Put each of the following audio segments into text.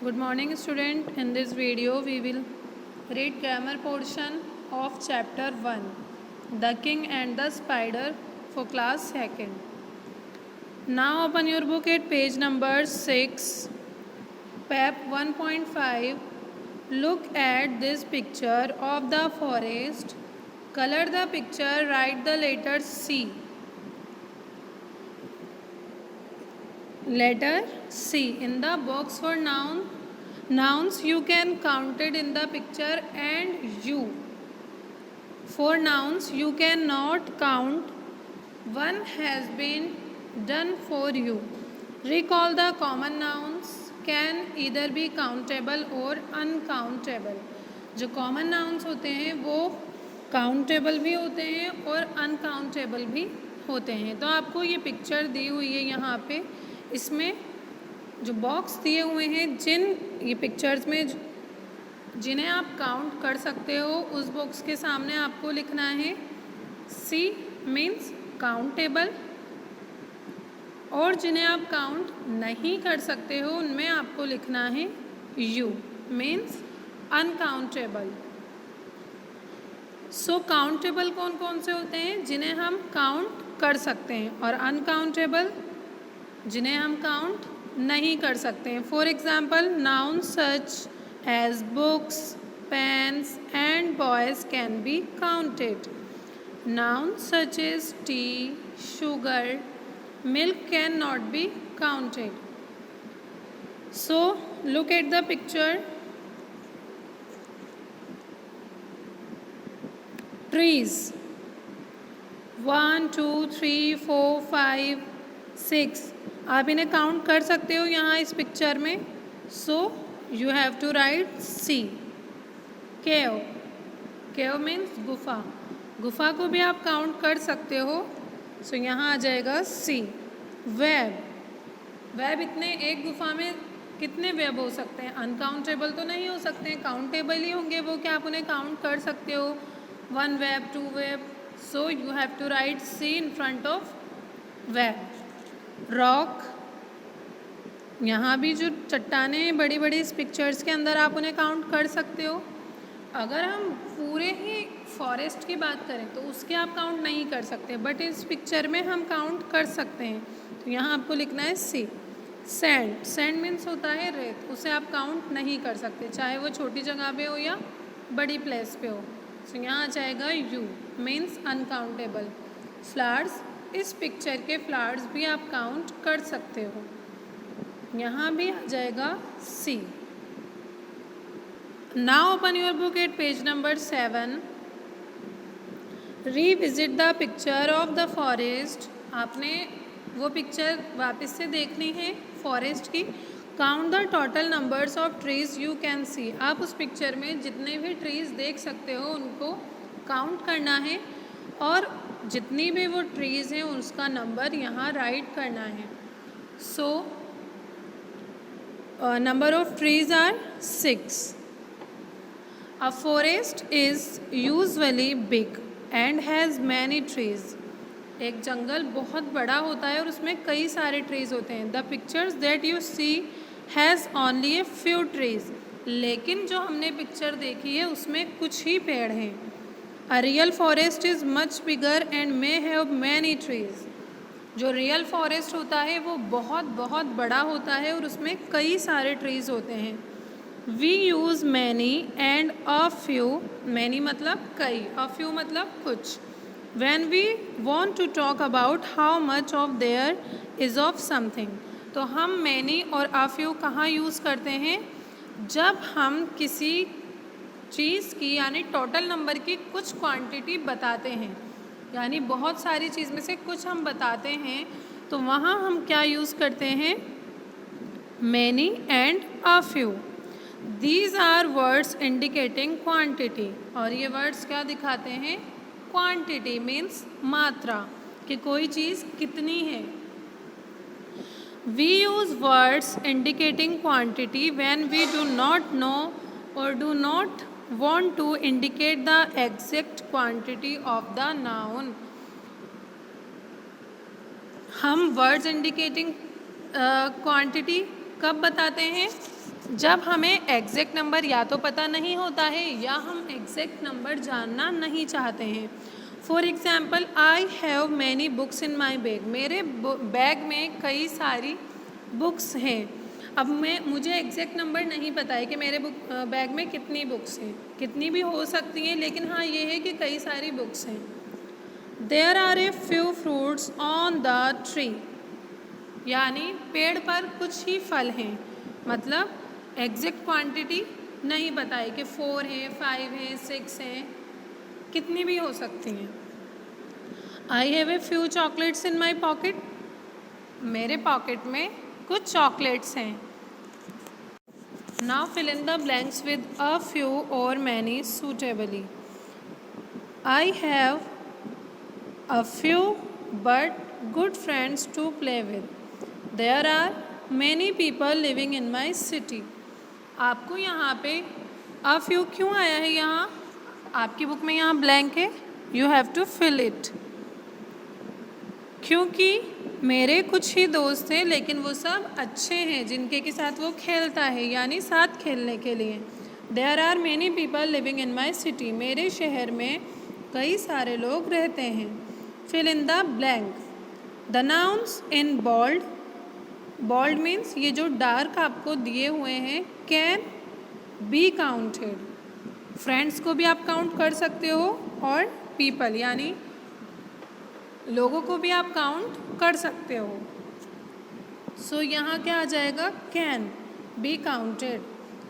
Good morning student. In this video we will read grammar portion of chapter 1 The King and the Spider for class 2nd. Now open your book at page number 6, pep 1.5. Look at this picture of the forest. Color the picture, write the letter C. Letter C. In the box for nouns you can count it in the picture and you. For nouns you cannot count. One has been done for you. Recall the common nouns can either be countable or uncountable. जो common nouns होते हैं वो countable भी होते हैं और uncountable भी होते हैं. तो आपको ये पिक्चर दी हुई है यहाँ पे. इसमें जो बॉक्स दिए हुए हैं ये पिक्चर्स में जिन्हें आप काउंट कर सकते हो उस बॉक्स के सामने आपको लिखना है सी मीन्स काउंटेबल, और जिन्हें आप काउंट नहीं कर सकते हो उनमें आपको लिखना है you means uncountable. So countable कौन कौन से होते हैं? जिन्हें हम काउंट कर सकते हैं, और अनकाउंटेबल जिन्हें हम काउंट नहीं कर सकते हैं. For example noun such as books, pens and boys can be counted. Noun such as tea, sugar, milk cannot be counted. So look at the picture. Trees 1 2 3 4 5 6. आप इन्हें काउंट कर सकते हो यहाँ इस पिक्चर में. So you have to write C. Cave, cave means गुफा. गुफा को भी आप काउंट कर सकते हो. सो यहाँ आ जाएगा सी. वेब, वेब इतने एक गुफा में कितने वेब हो सकते हैं? अनकाउंटेबल तो नहीं हो सकते हैं, काउंटेबल ही होंगे वो. क्या आप उन्हें काउंट कर सकते हो? 1 web, 2 web. So you have to write C in front of web. Rock, यहाँ भी जो चट्टानें हैं बड़ी बड़ी इस पिक्चर्स के अंदर आप उन्हें काउंट कर सकते हो. अगर हम पूरे ही फॉरेस्ट की बात करें तो उसके आप काउंट नहीं कर सकते, बट इस पिक्चर में हम काउंट कर सकते हैं. तो यहाँ आपको लिखना है सी. सैंड, सैंड मीन्स होता है रेत, उसे आप काउंट नहीं कर सकते चाहे वो छोटी जगह पे हो या बड़ी प्लेस पे हो. तो यहाँ आ जाएगा यू मीन्स अनकाउंटेबल. फ्लावर्स, इस पिक्चर के फ्लावर्स भी आप काउंट कर सकते हो. यहाँ भी आ जाएगा सी. Now open your book at page number 7. Revisit the picture of the forest. आपने वो पिक्चर वापस से देखनी है फॉरेस्ट की. Count the total numbers of trees you can see. आप उस पिक्चर में जितने भी ट्रीज देख सकते हो उनको काउंट करना है, और जितनी भी वो ट्रीज हैं उसका नंबर यहाँ राइट करना है. So number of trees are 6. A forest is usually big and has many trees. एक जंगल बहुत बड़ा होता है और उसमें कई सारे ट्रीज होते हैं. The pictures that you see has only a few trees. लेकिन जो हमने पिक्चर देखी है उसमें कुछ ही पेड़ हैं. A real forest is much bigger and may have many trees. जो रियल फॉरेस्ट होता है वो बहुत बहुत बड़ा होता है और उसमें कई सारे ट्रीज होते हैं. We use many and a few. Many मतलब कई, a few मतलब कुछ. When we want to talk about how much of there is of something. तो हम many और a few कहाँ यूज़ करते हैं? जब हम किसी चीज़ की यानी टोटल नंबर की कुछ क्वांटिटी बताते हैं, यानी बहुत सारी चीज़ में से कुछ हम बताते हैं, तो वहाँ हम क्या यूज़ करते हैं? many and a few. These are words indicating quantity. और ये वर्ड्स क्या दिखाते हैं? क्वांटिटी मीन्स मात्रा, कि कोई चीज़ कितनी है. We use words indicating quantity when we do not know or do not want to indicate the exact quantity of the noun. हम वर्ड्स इंडिकेटिंग क्वांटिटी कब बताते हैं? जब हमें एग्जैक्ट नंबर या तो पता नहीं होता है या हम एग्जैक्ट नंबर जानना नहीं चाहते हैं। For example, I have many books in my bag. मेरे बैग में कई सारी बुक्स हैं। अब मुझे एग्जैक्ट नंबर नहीं पता है कि मेरे बैग में कितनी बुक्स हैं, कितनी भी हो सकती हैं, लेकिन हाँ ये है कि कई सारी बुक्स हैं। There are a few fruits on the tree, यानी पेड़ पर कुछ ही फल हैं। मतलब एग्जैक्ट क्वांटिटी नहीं पता है कि 4 है, 5 है, 6 है, कितनी भी हो सकती हैं। I have a few chocolates in my pocket. मेरे पॉकेट में कुछ चॉकलेट्स हैं। Now fill in the blanks with a few or many suitably. I have a few but good friends to play with. There are many people living in my city. आपको यहाँ पे a few क्यों आया है? यहाँ आपकी book में यहाँ ब्लैंक है, you have to fill it. क्योंकि मेरे कुछ ही दोस्त हैं लेकिन वो सब अच्छे हैं जिनके के साथ वो खेलता है, यानी साथ खेलने के लिए। There are many people living in my city. मेरे शहर में कई सारे लोग रहते हैं। Fill in the blank. The nouns in bold. Bold means ये जो डार्क आपको दिए हुए हैं, कैन बी काउंटेड। फ्रेंड्स को भी आप काउंट कर सकते हो और पीपल यानी लोगों को भी आप काउंट कर सकते हो। सो यहाँ क्या आ जाएगा? कैन बी काउंटेड,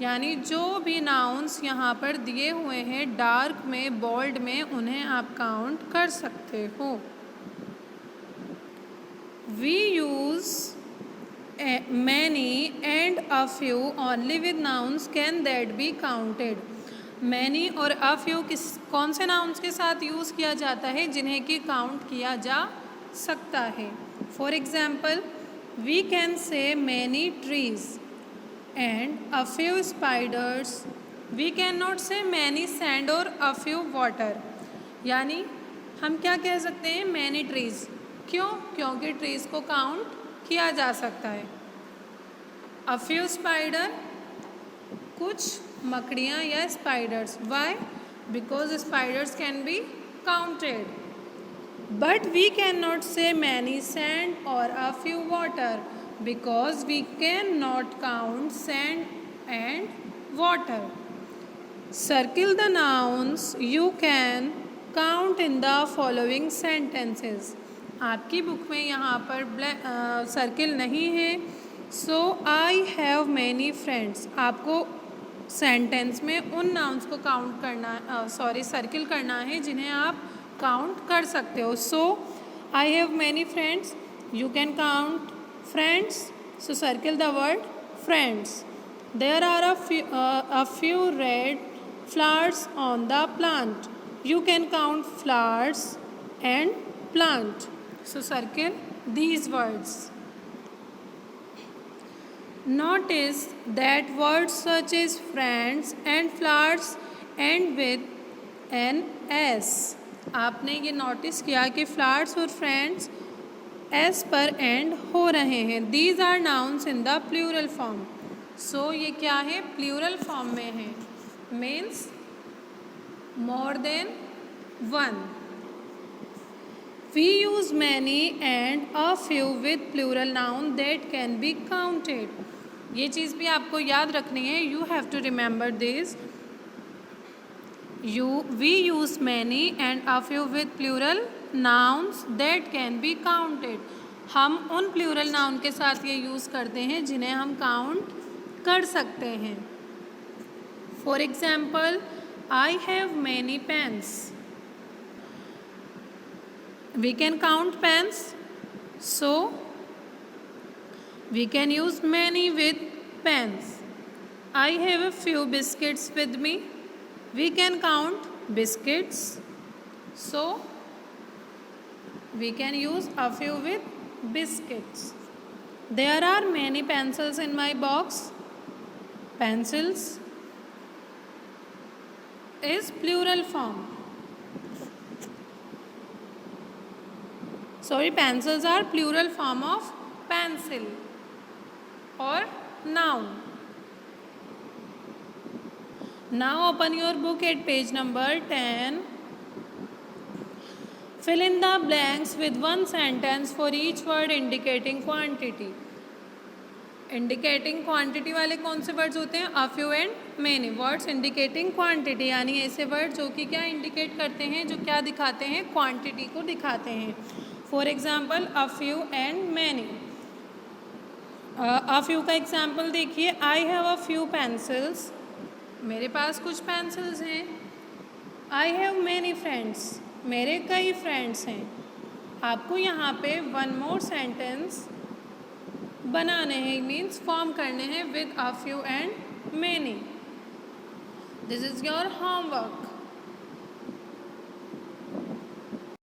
यानी जो भी नाउन्स यहाँ पर दिए हुए हैं डार्क में, बोल्ड में, उन्हें आप काउंट कर सकते हो। We use many and a few only with nouns can that be counted। many और a few कौन से nouns के साथ यूज़ किया जाता है जिन्हें कि काउंट किया जा सकता है? For example, we can say many trees and a few spiders। we cannot say many sand or a few water। यानी हम क्या कह सकते हैं? many trees। क्यों? क्योंकि ट्रीज़ को काउंट किया जा सकता है। अ फ्यू स्पाइडर, कुछ मकड़ियाँ या spiders. Why? Because spiders can be counted. But we can not say many sand और a few water because we can not count sand and water. Circle the nouns you can count in the following sentences. आपकी book में यहाँ पर circle नहीं है। So I have many friends. आपको sentence में उन नाउन्स को काउंट करना सर्किल करना है जिन्हें आप काउंट कर सकते हो। So I have many friends, you can count friends, so circle the word friends. There are a few red flowers on the plant, you can count flowers and plant, so circle these words। Notice that words such as friends and flowers end with an s। आपने ये notice किया कि flowers और friends s पर and हो रहे हैं। These are nouns in the plural form। so ये क्या है? प्लूरल फॉर्म में है, means more than one। We use many and a few with plural noun that can be counted। ये चीज़ भी आपको याद रखनी है। You have to remember this। We use many and a few with plural nouns that can be counted। हम उन plural noun के साथ ये यूज़ करते हैं जिन्हें हम काउंट कर सकते हैं। For example, I have many pens। We can count pens, so we can use many with pens। I have a few biscuits with me। We can count biscuits, so we can use a few with biscuits। There are many pencils in my box। Pencils is plural form। Sorry, pencils are plural form of pencil or noun। Now open your book at page number 10. Fill in the blanks with one sentence for each word indicating quantity. Indicating quantity वाले कौन से words होते हैं? A few and many. Words indicating quantity यानी ऐसे word जो कि क्या इंडिकेट करते हैं, जो क्या दिखाते हैं? क्वांटिटी को दिखाते हैं. For example a few and many. A few का एग्जाम्पल देखिए. आई हैव अ फ्यू पेंसिल्स. मेरे पास कुछ पेंसिल्स हैं. I have many friends. मेरे कई फ्रेंड्स हैं. आपको यहाँ पे वन मोर सेंटेंस बनाने हैं, मीन्स फॉर्म करने हैं with a few and many. This is your homework.